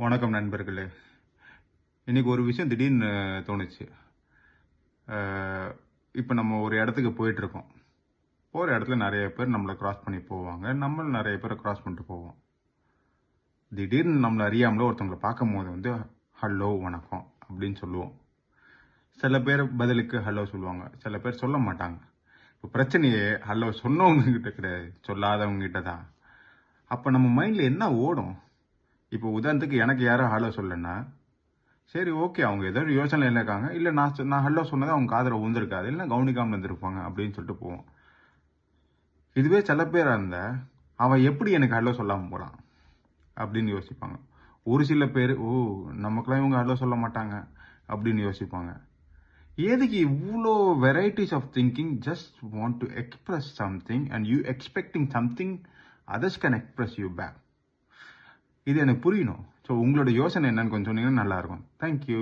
வணக்கம் நண்பர்களே. இன்னைக்கு ஒரு விஷயம் திடீர்னு தோணுச்சு. இப்போ நம்ம ஒரு இடத்துக்கு போயிட்டுருக்கோம். போகிற இடத்துல நிறைய பேர் நம்மளை கிராஸ் பண்ணி போவாங்க. நம்மளும் நிறைய பேரை கிராஸ் பண்ணிட்டு போவோம். திடீர்னு நம்மளை அறியாமலே ஒருத்தவங்களை பார்க்கும்போது ஹலோ வணக்கம் அப்படின்னு சொல்லுவோம். சில பேர் பதிலுக்கு ஹலோ சொல்லுவாங்க, சில பேர் சொல்ல மாட்டாங்க. இப்போ பிரச்சனையே ஹலோ சொன்னவங்க கிட்ட கிடையாது, சொல்லாதவங்க கிட்ட தான். அப்போ நம்ம மைண்டில் என்ன ஓடும்? இப்போ உதாரணத்துக்கு எனக்கு யாரும் ஹலோ சொல்லலைன்னா, சரி ஓகே, அவங்க ஏதோ யோசனையில் இருக்காங்க, இல்லை நான் ஹலோ சொன்னதை அவங்க காதில் விழுந்திருக்காது, இல்லை கவனிக்காமல் இருந்திருப்பாங்க அப்படின்னு சொல்லிட்டு போவோம். இதுவே சில பேராக இருந்தால் அவன் எப்படி எனக்கு ஹலோ சொல்லாமல் போகிறான் அப்படின்னு யோசிப்பாங்க. ஒரு சில பேர் நமக்குலாம் இவங்க ஹலோ சொல்ல மாட்டாங்க அப்படின்னு யோசிப்பாங்க. எதுக்கு இவ்வளோ varieties of thinking? Just want to express something and you expecting something others can express you back. இது எனக்கு புரியணும். ஸோ உங்களோட யோசனை என்னன்னு கொஞ்சம் சொன்னீங்கன்னா நல்லாயிருக்கும். தேங்க்யூ.